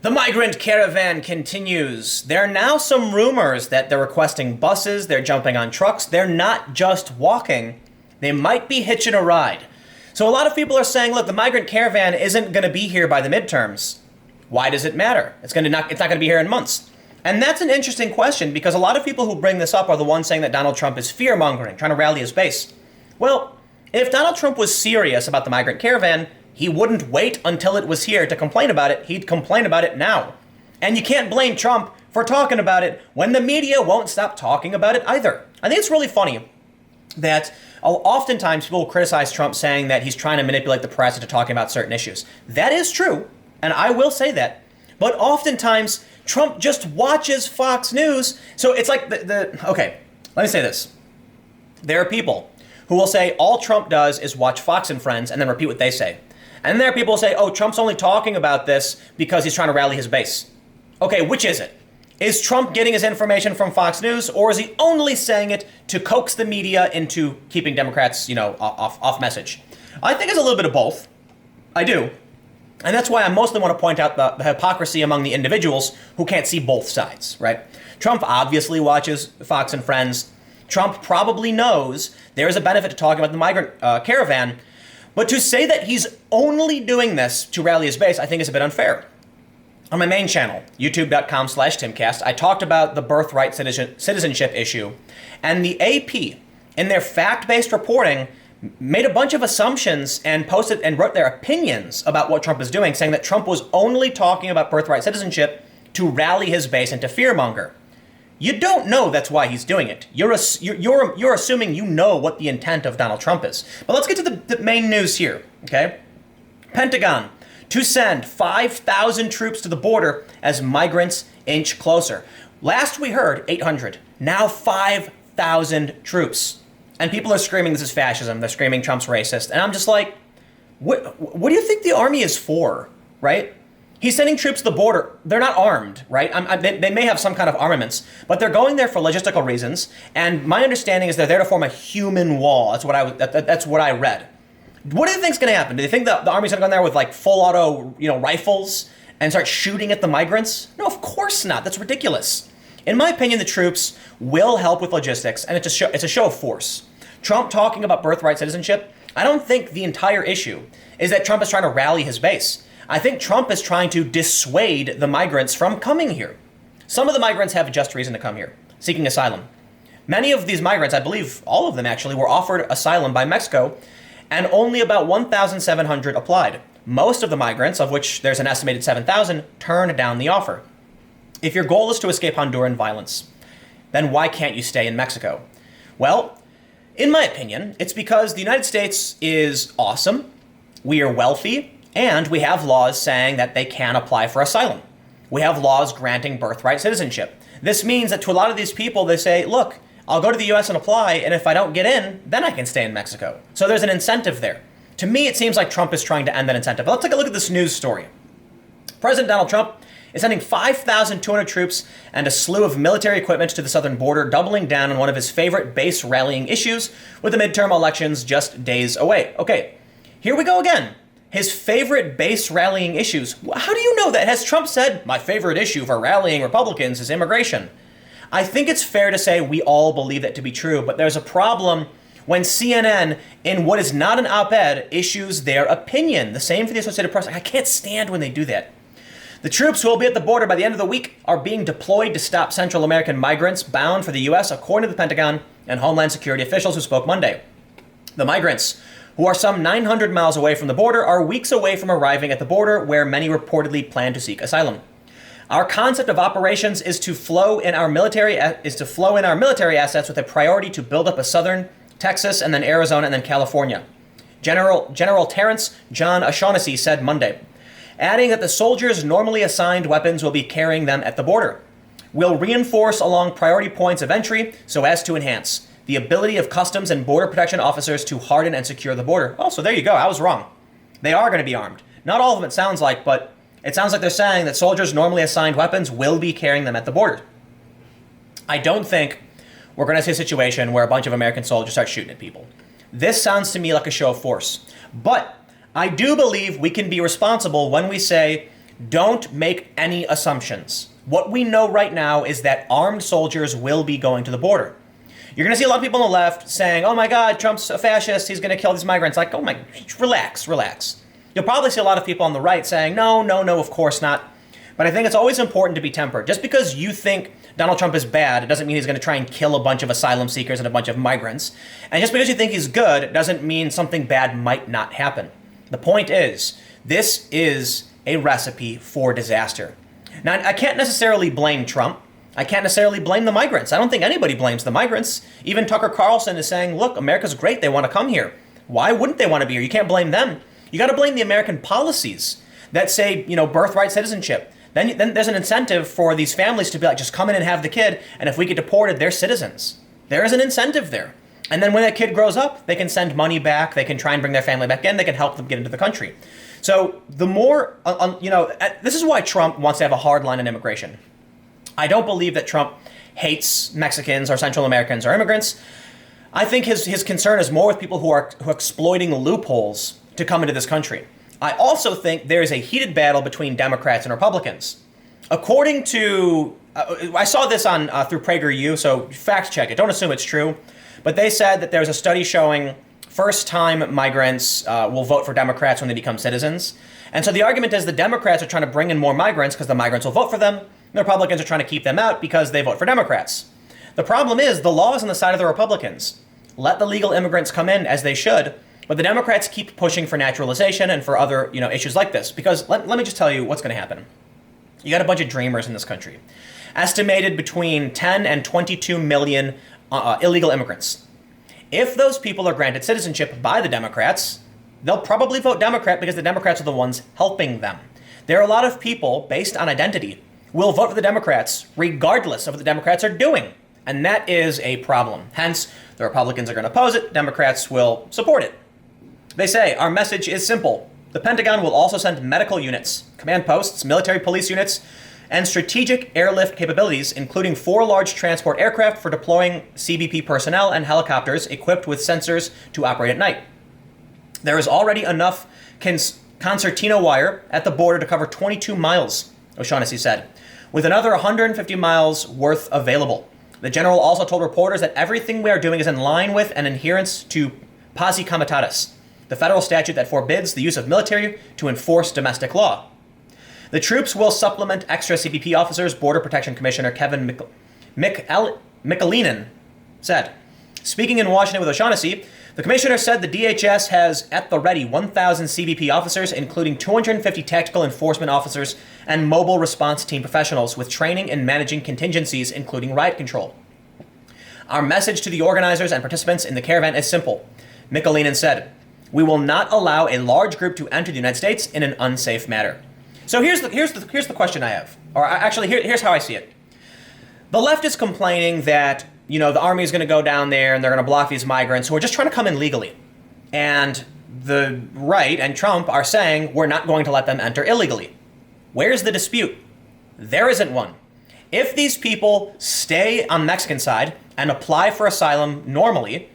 The Migrant Caravan continues. There are now some rumors that they're requesting buses, they're jumping on trucks, they're not just walking, they might be hitching a ride. So a lot of people are saying, look, the Migrant Caravan isn't going to be here by the midterms. Why does it matter? It's not going to be here in months. And that's an interesting question because a lot of people who bring this up are the ones saying that Donald Trump is fear-mongering, trying to rally his base. Well, if Donald Trump was serious about the Migrant Caravan, he wouldn't wait until it was here to complain about it. He'd complain about it now. And you can't blame Trump for talking about it when the media won't stop talking about it either. I think it's really funny that oftentimes people criticize Trump saying that he's trying to manipulate the press into talking about certain issues. That is true, and I will say that. But oftentimes, Trump just watches Fox News. So it's like okay, let me say this. There are people who will say all Trump does is watch Fox and Friends and then repeat what they say. And there are people who say, oh, Trump's only talking about this because he's trying to rally his base. Okay, which is it? Is Trump getting his information from Fox News, or is he only saying it to coax the media into keeping Democrats, off message? I think it's a little bit of both. I do. And that's why I mostly want to point out the hypocrisy among the individuals who can't see both sides, right? Trump obviously watches Fox and Friends. Trump probably knows there is a benefit to talking about the Migrant Caravan. But to say that he's only doing this to rally his base, I think is a bit unfair. On my main channel, youtube.com/Timcast, I talked about the birthright citizenship issue. And the AP, in their fact-based reporting, made a bunch of assumptions and posted and wrote their opinions about what Trump is doing, saying that Trump was only talking about birthright citizenship to rally his base and to fearmonger. You don't know that's why he's doing it. You're assuming you know what the intent of Donald Trump is. But let's get to the main news here, okay? Pentagon to send 5,000 troops to the border as migrants inch closer. Last we heard 800, now 5,000 troops. And people are screaming this is fascism. They're screaming Trump's racist. And I'm just like, what do you think the army is for, right? He's sending troops to the border. They're not armed, right? They may have some kind of armaments, but they're going there for logistical reasons. And my understanding is they're there to form a human wall. That's what I read. What do you think's going to happen? Do you think the army's going to go in there with like full auto, rifles and start shooting at the migrants? No, of course not. That's ridiculous. In my opinion, the troops will help with logistics, and it's a show of force. Trump talking about birthright citizenship, I don't think the entire issue is that Trump is trying to rally his base. I think Trump is trying to dissuade the migrants from coming here. Some of the migrants have a just reason to come here, seeking asylum. Many of these migrants, I believe all of them actually, were offered asylum by Mexico, and only about 1,700 applied. Most of the migrants, of which there's an estimated 7,000, turned down the offer. If your goal is to escape Honduran violence, then why can't you stay in Mexico? Well, in my opinion, it's because the United States is awesome, we are wealthy, and we have laws saying that they can apply for asylum. We have laws granting birthright citizenship. This means that to a lot of these people, they say, look, I'll go to the US and apply, and if I don't get in, then I can stay in Mexico. So there's an incentive there. To me, it seems like Trump is trying to end that incentive. But let's take a look at this news story. President Donald Trump is sending 5,200 troops and a slew of military equipment to the southern border, doubling down on one of his favorite base rallying issues with the midterm elections just days away. Okay, here we go again. His favorite base rallying issues. How do you know that? Has Trump said, my favorite issue for rallying Republicans is immigration? I think it's fair to say we all believe that to be true, but there's a problem when CNN, in what is not an op-ed, issues their opinion. The same for the Associated Press. I can't stand when they do that. The troops who will be at the border by the end of the week are being deployed to stop Central American migrants bound for the U.S., according to the Pentagon and Homeland Security officials who spoke Monday. The migrants, who are some 900 miles away from the border, are weeks away from arriving at the border, where many reportedly plan to seek asylum. Our concept of operations is to flow in our military assets with a priority to build up a southern Texas and then Arizona and then California. General Terrence John O'Shaughnessy said Monday, adding that the soldiers normally assigned weapons will be carrying them at the border. We'll reinforce along priority points of entry so as to enhance the ability of Customs and Border Protection officers to harden and secure the border. Oh, so there you go. I was wrong. They are going to be armed. Not all of them, it sounds like, but it sounds like they're saying that soldiers normally assigned weapons will be carrying them at the border. I don't think we're going to see a situation where a bunch of American soldiers start shooting at people. This sounds to me like a show of force. But I do believe we can be responsible when we say Don't make any assumptions. What we know right now is that armed soldiers will be going to the border. You're going to see a lot of people on the left saying, oh my God, Trump's a fascist, he's going to kill these migrants. Like, oh my, relax. You'll probably see a lot of people on the right saying, no, of course not. But I think it's always important to be tempered. Just because you think Donald Trump is bad, it doesn't mean he's going to try and kill a bunch of asylum seekers and a bunch of migrants. And just because you think he's good, it doesn't mean something bad might not happen. The point is, this is a recipe for disaster. Now, I can't necessarily blame Trump. I can't necessarily blame the migrants. I don't think anybody blames the migrants. Even Tucker Carlson is saying, look, America's great. They want to come here. Why wouldn't they want to be here? You can't blame them. You got to blame the American policies that say, birthright citizenship. Then there's an incentive for these families to be like, just come in and have the kid. And if we get deported, they're citizens. There is an incentive there. And then when that kid grows up, they can send money back. They can try and bring their family back in. They can help them get into the country. So the more, this is why Trump wants to have a hard line on immigration. I don't believe that Trump hates Mexicans or Central Americans or immigrants. I think his concern is more with people who are exploiting loopholes to come into this country. I also think there is a heated battle between Democrats and Republicans. According to, I saw this on through PragerU, so fact check it. Don't assume it's true. But they said that there's a study showing first-time migrants will vote for Democrats when they become citizens. And so the argument is the Democrats are trying to bring in more migrants because the migrants will vote for them. The Republicans are trying to keep them out because they vote for Democrats. The problem is the law is on the side of the Republicans. Let the legal immigrants come in as they should, but the Democrats keep pushing for naturalization and for other issues like this. Because let me just tell you what's going to happen. You got a bunch of dreamers in this country. Estimated between 10 and 22 million illegal immigrants. If those people are granted citizenship by the Democrats, they'll probably vote Democrat because the Democrats are the ones helping them. There are a lot of people based on identity will vote for the Democrats regardless of what the Democrats are doing. And that is a problem. Hence, the Republicans are going to oppose it. Democrats will support it. They say, our message is simple. The Pentagon will also send medical units, command posts, military police units, and strategic airlift capabilities, including 4 large transport aircraft for deploying CBP personnel and helicopters equipped with sensors to operate at night. There is already enough concertina wire at the border to cover 22 miles, O'Shaughnessy said, with another 150 miles worth available. The general also told reporters that everything we are doing is in line with and adherence to posse comitatus, the federal statute that forbids the use of military to enforce domestic law. The troops will supplement extra CBP officers, Border Protection Commissioner Kevin McAleenan said. Speaking in Washington with O'Shaughnessy, the commissioner said the DHS has at the ready 1,000 CBP officers, including 250 tactical enforcement officers and mobile response team professionals with training in managing contingencies, including riot control. Our message to the organizers and participants in the caravan is simple, McAleenan said. We will not allow a large group to enter the United States in an unsafe manner. So here's the question I have, or actually here's how I see it. The left is complaining that the army is going to go down there and they're going to block these migrants who are just trying to come in legally, and the right and Trump are saying we're not going to let them enter illegally. Where's the dispute? There isn't one. If these people stay on the Mexican side and apply for asylum normally,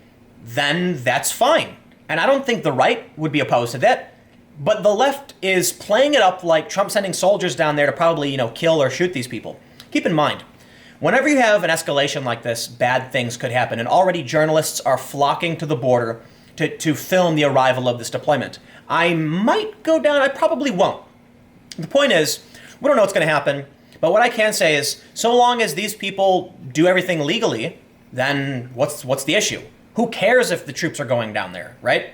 then that's fine. And I don't think the right would be opposed to that. But the left is playing it up like Trump sending soldiers down there to probably, kill or shoot these people. Keep in mind, whenever you have an escalation like this, bad things could happen. And already journalists are flocking to the border to film the arrival of this deployment. I might go down, I probably won't. The point is, we don't know what's going to happen. But what I can say is, so long as these people do everything legally, then what's the issue? Who cares if the troops are going down there, right?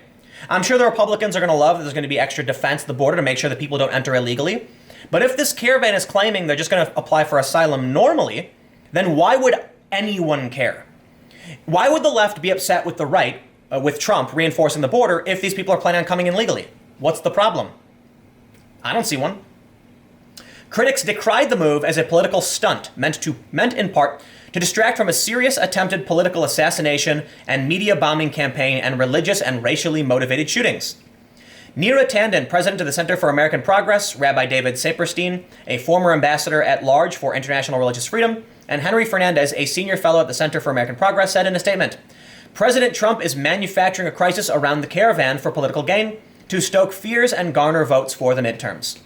I'm sure the Republicans are going to love that there's going to be extra defense at the border to make sure that people don't enter illegally. But if this caravan is claiming they're just going to apply for asylum normally, then why would anyone care? Why would the left be upset with the right, with Trump reinforcing the border, if these people are planning on coming in legally? What's the problem? I don't see one. Critics decried the move as a political stunt meant in part to distract from a serious attempted political assassination and media bombing campaign and religious and racially motivated shootings. Neera Tanden, president of the Center for American Progress, Rabbi David Saperstein, a former ambassador at large for international religious freedom, and Henry Fernandez, a senior fellow at the Center for American Progress, said in a statement, President Trump is manufacturing a crisis around the caravan for political gain to stoke fears and garner votes for the midterms.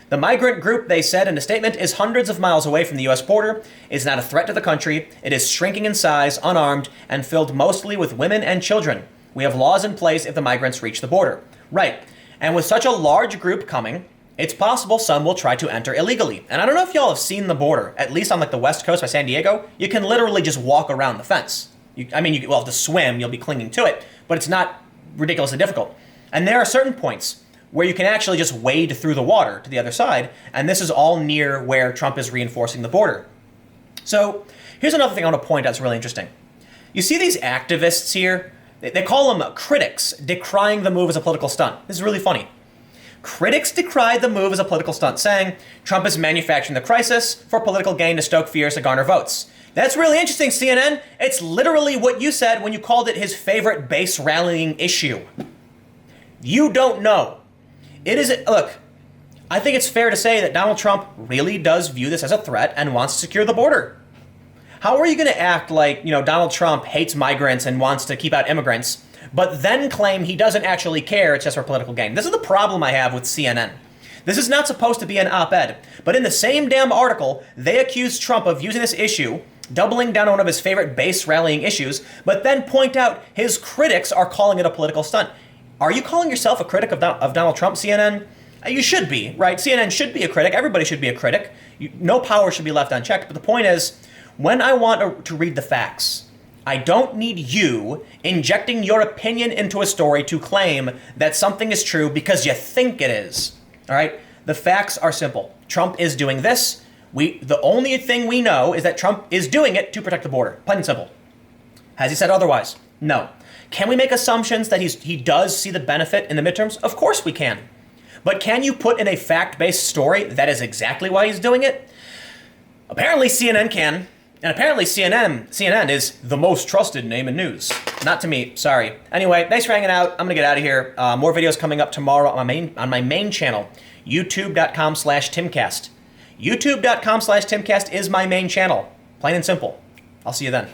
The migrant group, they said in a statement, is hundreds of miles away from the U.S. border, is not a threat to the country, it is shrinking in size, unarmed, and filled mostly with women and children. We have laws in place if the migrants reach the border. Right. And with such a large group coming, it's possible some will try to enter illegally. And I don't know if y'all have seen the border, at least on like the west coast by San Diego, you can literally just walk around the fence. You will have to swim, you'll be clinging to it, but it's not ridiculously difficult. And there are certain points where you can actually just wade through the water to the other side, and this is all near where Trump is reinforcing the border. So here's another thing I want to point out that's really interesting. You see these activists here? They call them critics, decrying the move as a political stunt. This is really funny. Critics decried the move as a political stunt, saying Trump is manufacturing the crisis for political gain to stoke fears to garner votes. That's really interesting, CNN. It's literally what you said when you called it his favorite base rallying issue. You don't know. Look, I think it's fair to say that Donald Trump really does view this as a threat and wants to secure the border. How are you going to act like, Donald Trump hates migrants and wants to keep out immigrants, but then claim he doesn't actually care, it's just for political gain? This is the problem I have with CNN. This is not supposed to be an op-ed, but in the same damn article, they accuse Trump of using this issue, doubling down on one of his favorite base rallying issues, but then point out his critics are calling it a political stunt. Are you calling yourself a critic of Donald Trump, CNN? You should be, right? CNN should be a critic. Everybody should be a critic. No power should be left unchecked. But the point is, when I want to read the facts, I don't need you injecting your opinion into a story to claim that something is true because you think it is. All right? The facts are simple. Trump is doing this. The only thing we know is that Trump is doing it to protect the border. Plain and simple. Has he said otherwise? No. Can we make assumptions that he does see the benefit in the midterms? Of course we can. But can you put in a fact-based story that is exactly why he's doing it? Apparently CNN can. And apparently CNN is the most trusted name in news. Not to me, sorry. Anyway, thanks for hanging out. I'm gonna get out of here. More videos coming up tomorrow on my main channel, youtube.com/timcast. youtube.com/timcast is my main channel. Plain and simple. I'll see you then.